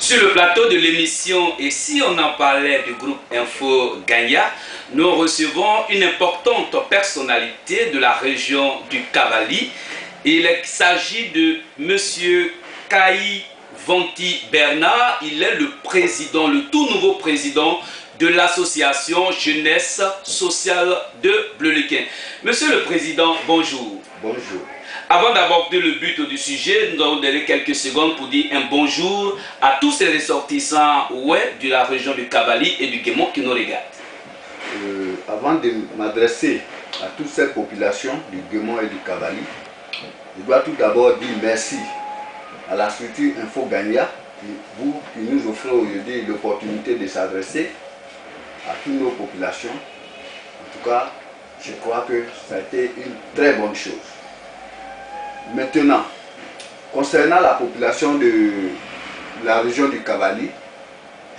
Sur le plateau de l'émission, et si on en parlait du groupe Info Gagna, nous recevons une importante personnalité de la région du Cavali. Il s'agit de M. Kaï Vonti Bernard. Il est le président, le tout nouveau président de l'association Jeunesse Sociale de Bleulequin. Monsieur le Président, bonjour. Bonjour. Avant d'aborder le but du sujet, nous allons donner quelques secondes pour dire un bonjour à tous ces ressortissants de la région du Cavali et du Guémon qui nous regardent. Avant de m'adresser à toutes ces populations du Guémon et du Cavali, je dois tout d'abord dire merci à la structure Info Gagna qui nous offrez aujourd'hui l'opportunité de s'adresser à toutes nos populations. En tout cas, je crois que ça a été une très bonne chose. Maintenant, concernant la population de la région du Cavali,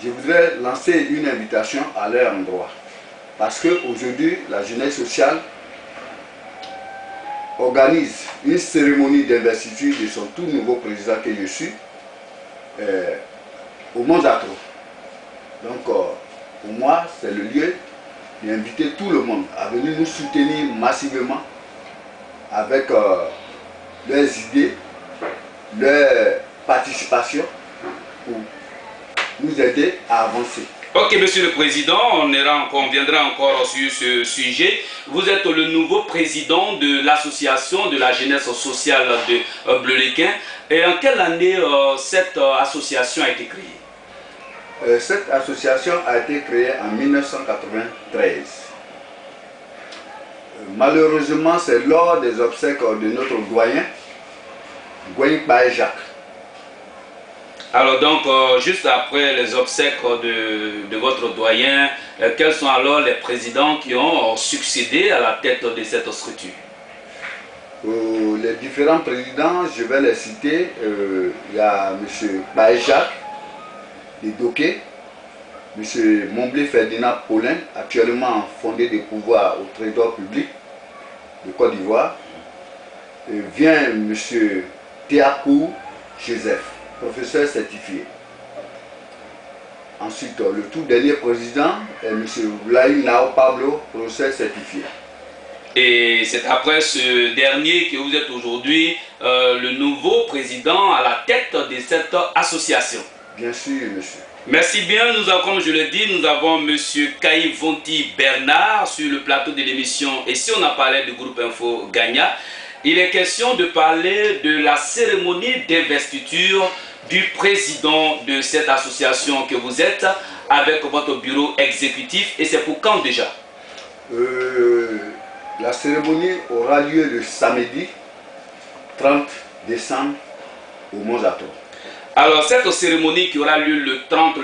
je voudrais lancer une invitation à leur endroit. Parce qu'aujourd'hui, la jeunesse sociale organise une cérémonie d'investiture de son tout nouveau président que je suis au Mont-Zatro. Donc, pour moi, c'est le lieu d'inviter tout le monde à venir nous soutenir massivement avec leurs idées, leur participation pour nous aider à avancer. Ok, Monsieur le Président, on viendra encore sur ce sujet. Vous êtes le nouveau président de l'association de la jeunesse sociale de Bleulequin. Et en quelle année cette association a été créée? Cette association a été créée en 1993. Malheureusement, c'est lors des obsèques de notre doyen, Gouin Baye Jacques. Alors donc, juste après les obsèques de votre doyen, quels sont alors les présidents qui ont succédé à la tête de cette structure? Les différents présidents, je vais les citer. Il y a M. Baye Jacques, de Doké, M. Momblé Ferdinand Paulin, actuellement fondé des pouvoirs au Trésor public de Côte d'Ivoire. Vient M. Théakou Joseph, professeur certifié. Ensuite, le tout dernier président est M. Vlaï Nao Pablo, professeur certifié. Et c'est après ce dernier que vous êtes aujourd'hui le nouveau président à la tête de cette association. Bien sûr, monsieur. Merci bien. Nous avons, comme je l'ai dit, nous avons M. Kaï Vonti Bernard sur le plateau de l'émission. Et si on a parlé du groupe Info Gagna, il est question de parler de la cérémonie d'investiture du président de cette association que vous êtes avec votre bureau exécutif. Et c'est pour quand déjà? La cérémonie aura lieu le samedi 30 décembre au Mont-Zatro. Alors cette cérémonie qui aura lieu le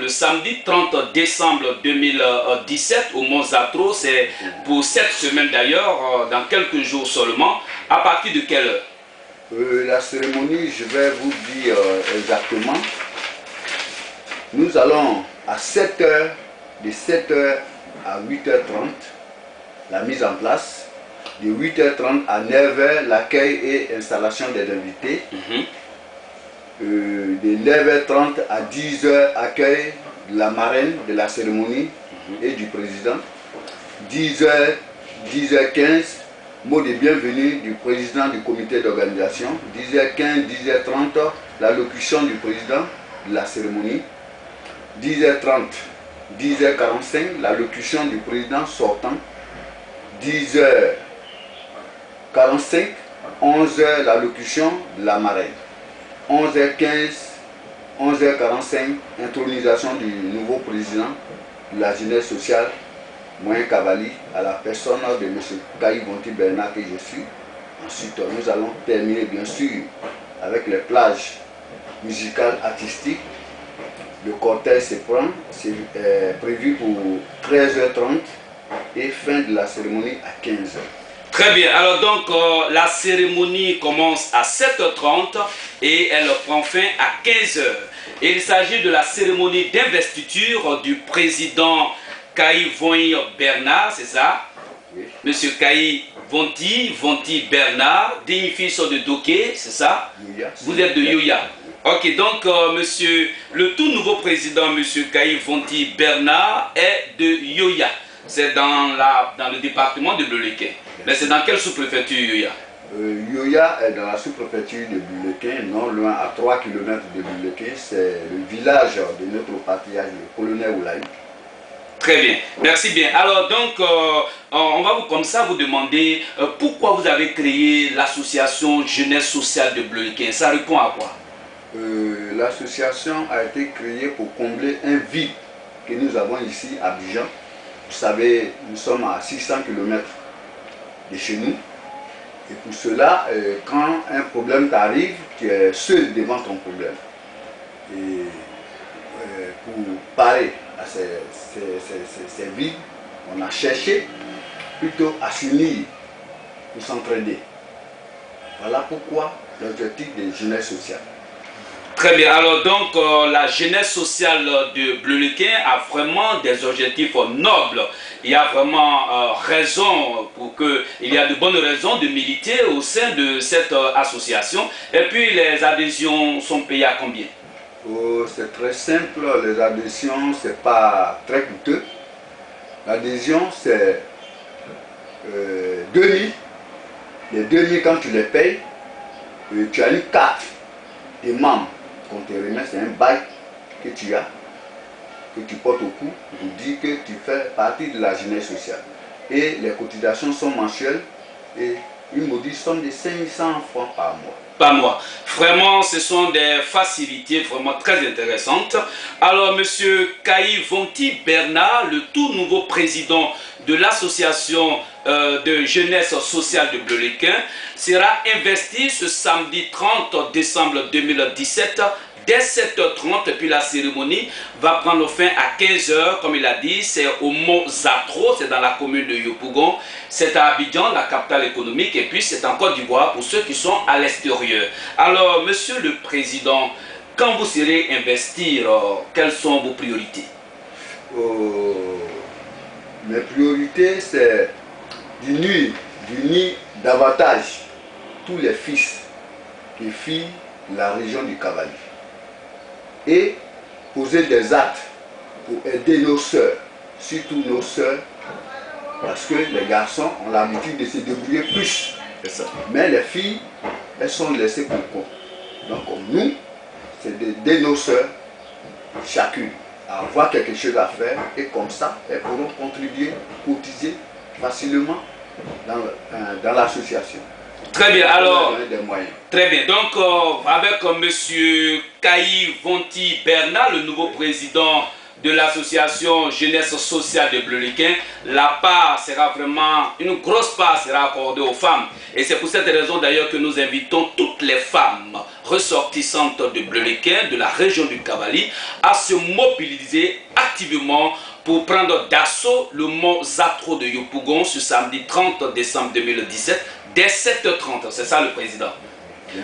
samedi 30 décembre 2017 au Mont-Zatro, c'est pour cette semaine d'ailleurs, dans quelques jours seulement. À partir de quelle heure? La cérémonie, je vais vous dire exactement. Nous allons à 7h, de 7h à 8h30, la mise en place. De 8h30 à 9h, l'accueil et installation des invités. De 9h30 à 10h, accueil de la marraine de la cérémonie et du président. 10h, 10h15, mot de bienvenue du président du comité d'organisation. 10h15, 10h30, l'allocution du président de la cérémonie. 10h30, 10h45, l'allocution du président sortant. 10h45, 11h, l'allocution de la marraine. 11h15, 11h45, intronisation du nouveau président de la jeunesse sociale, Moyen Cavali, à la personne de M. Kaï Vonti Bernard que je suis. Ensuite, nous allons terminer bien sûr avec les plages musicales artistiques. Le cortège se prend, c'est prévu pour 13h30 et fin de la cérémonie à 15h. Très bien, alors donc la cérémonie commence à 7h30 et elle prend fin à 15h. Il s'agit de la cérémonie d'investiture du président Kaï Vonti Bernard, c'est ça? Oui. Monsieur Kaï Vonti Bernard, digne fils de Doké, c'est ça? Youya. Vous êtes de Youya. Ok, donc monsieur, le tout nouveau président, monsieur Kaï Vonti Bernard, est de Yoya. C'est dans le département de Bleulequin. Mais c'est dans quelle sous-préfecture Yoya? Yoya est dans la sous-préfecture de Bleulequin, non loin à 3 km de Bleulequin. C'est le village de notre patriarche, le colonel Oulaï. Très bien, merci bien. Alors donc, on va comme ça vous demander pourquoi vous avez créé l'association Jeunesse Sociale de Bleulequin. Ça répond à quoi? L'association a été créée pour combler un vide que nous avons ici à Abidjan. Vous savez, nous sommes à 600 km de chez nous. Et pour cela, quand un problème t'arrive, tu es seul devant ton problème. Et pour parer à ces vides, on a cherché plutôt à s'unir pour s'entraider. Voilà pourquoi l'objectif de jeunesse sociale. Très bien. Alors donc, la jeunesse sociale de Bleulequin a vraiment des objectifs nobles. Il y a vraiment raison il y a de bonnes raisons de militer au sein de cette association. Et puis, les adhésions sont payées à combien? Oh, c'est très simple. Les adhésions, c'est pas très coûteux. L'adhésion, c'est 2000. Les 2000, quand tu les payes, tu as une carte des membres qu'on te remet, c'est un bail que tu as, que tu portes au cou pour dire que tu fais partie de la jeunesse sociale. Et les cotisations sont mensuelles et une modeste somme de 500 francs par mois. Par mois. Vraiment, ce sont des facilités vraiment très intéressantes. Alors, monsieur Kaï Vonti Bernard, le tout nouveau président de l'association de jeunesse sociale de Bleulequin, sera investi ce samedi 30 décembre 2017 dès 7h30, et puis la cérémonie va prendre fin à 15h, comme il a dit, c'est au Mont Zatro, c'est dans la commune de Yopougon, c'est à Abidjan, la capitale économique, et puis c'est en Côte d'Ivoire pour ceux qui sont à l'extérieur. Alors, monsieur le président, quand vous serez investi, quelles sont vos priorités? Mes priorités, c'est d'unir davantage tous les fils et filles de la région du Cavali et poser des actes pour aider nos sœurs, surtout nos sœurs, parce que les garçons ont l'habitude de se débrouiller plus. Mais les filles, elles sont laissées pour compte. Donc nous, c'est d'aider nos sœurs, chacune, à avoir quelque chose à faire, et comme ça, elles pourront contribuer, cotiser facilement dans l'association. Très bien, alors, très bien. Donc, avec monsieur Kaï Vonti Bernard, le nouveau président de l'association Jeunesse Sociale de Bleulequin, la part sera vraiment, une grosse part sera accordée aux femmes. Et c'est pour cette raison d'ailleurs que nous invitons toutes les femmes ressortissantes de Bleulequin, de la région du Cavali, à se mobiliser activement pour prendre d'assaut le mont Zatro de Yopougon ce samedi 30 décembre 2017 dès 7h30. C'est ça le président.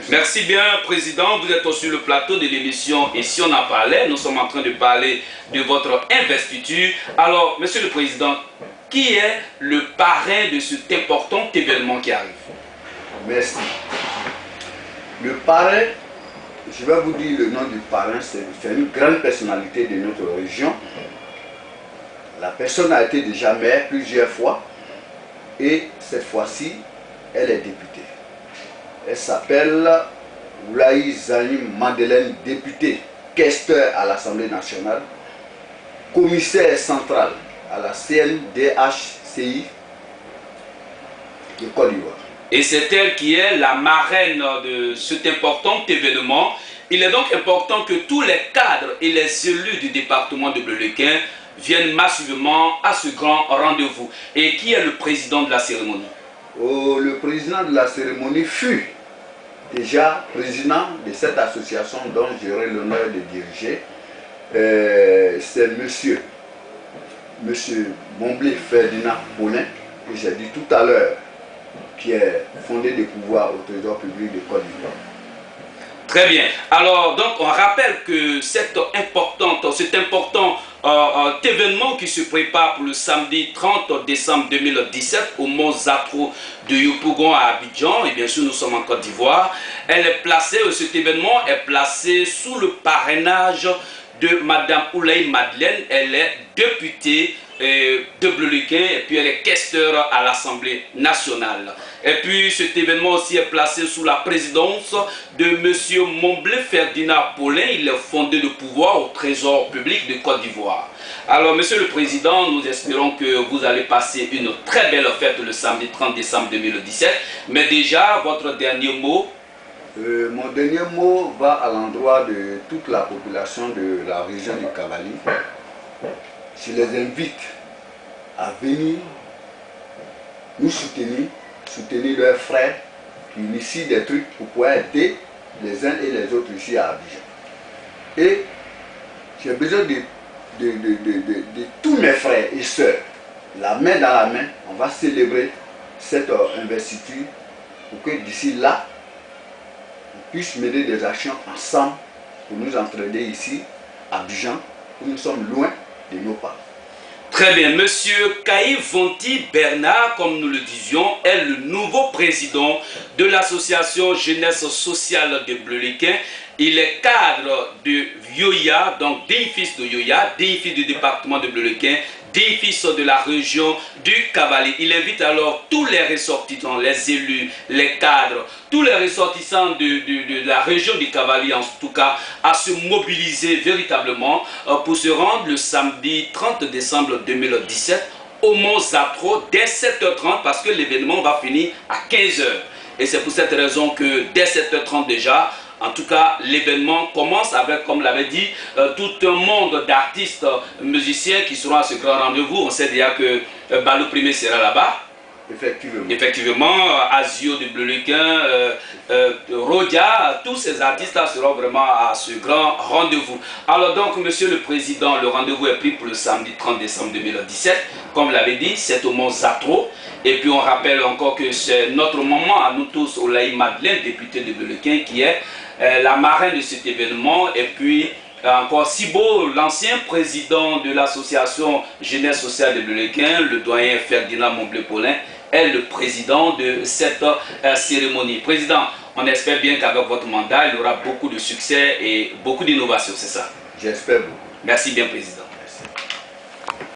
Merci bien, président. Vous êtes sur le plateau de l'émission Et si on en parlait, nous sommes en train de parler de votre investiture. Alors, monsieur le président, qui est le parrain de cet important événement qui arrive? Merci. Le parrain, je vais vous dire le nom du parrain, c'est une grande personnalité de notre région. La personne a été déjà maire plusieurs fois et cette fois-ci, elle est députée. Elle s'appelle Oulaï Zanim Madeleine, députée, questeur à l'Assemblée nationale, commissaire central à la CNDHCI de Côte d'Ivoire. Et c'est elle qui est la marraine de cet important événement. Il est donc important que tous les cadres et les élus du département de Bleulequin viennent massivement à ce grand rendez-vous. Et qui est le président de la cérémonie? Le président de la cérémonie fut déjà président de cette association dont j'aurai l'honneur de diriger. C'est monsieur Momblé Ferdinand Paulin, que j'ai dit tout à l'heure, qui est fondé des pouvoirs au Trésor public de Côte d'Ivoire. Très bien. Alors, donc, on rappelle que cet important événement qui se prépare pour le samedi 30 décembre 2017 au Mont Zatro de Yopougon à Abidjan. Et bien sûr, nous sommes en Côte d'Ivoire. Cet événement est placé sous le parrainage de Madame Oulaye Madeleine. Elle est députée de Bleuliquin et puis elle est questeur à l'Assemblée nationale. Et puis cet événement aussi est placé sous la présidence de Monsieur Momblé Ferdinand Paulin. Il est fondé de pouvoir au Trésor public de Côte d'Ivoire. Alors Monsieur le Président, nous espérons que vous allez passer une très belle fête le samedi 30 décembre 2017. Mais déjà, votre dernier mot? Mon dernier mot va à l'endroit de toute la population de la région du Cavali. Je les invite à venir nous soutenir leurs frères qui initient des trucs pour pouvoir aider les uns et les autres ici à Abidjan. Et j'ai besoin de tous mes frères et sœurs, la main dans la main, on va célébrer cette investiture pour que d'ici là, on puisse mener des actions ensemble pour nous entraider ici à Abidjan, où nous sommes loin de nos parents. Très bien, Monsieur Kaï Vonti Bernard, comme nous le disions, est le nouveau président de l'association Jeunesse Sociale de Bleuliquin. Il est cadre de Yoya, donc des fils de Yoya, des fils du département de Bleuliquin, des fils de la région du Cavali. Il invite alors tous les ressortissants, les élus, les cadres, tous les ressortissants de la région du Cavali en tout cas, à se mobiliser véritablement pour se rendre le samedi 30 décembre 2017 au Mont Zatro dès 7h30 parce que l'événement va finir à 15h. Et c'est pour cette raison que dès 7h30 déjà, en tout cas, l'événement commence avec, comme l'avait dit, tout un monde d'artistes, musiciens qui seront à ce grand rendez-vous. On sait déjà que Balou Primé sera là-bas. Effectivement. Effectivement, Azio de Bleuliquin, Rodia, tous ces artistes-là seront vraiment à ce grand rendez-vous. Alors donc, Monsieur le Président, le rendez-vous est pris pour le samedi 30 décembre 2017. Comme l'avait dit, c'est au Mont Zatro. Et puis on rappelle encore que c'est notre maman à nous tous, Oulaye Madeleine, députée de Bleuliquin, qui est la marraine de cet événement. Et puis encore Sibo, l'ancien président de l'association Jeunesse Sociale de Bleuliquin, le doyen Ferdinand Momblé-Paulin, est le président de cette cérémonie. Président, on espère bien qu'avec votre mandat, il y aura beaucoup de succès et beaucoup d'innovation, c'est ça? J'espère beaucoup. Merci bien, Président.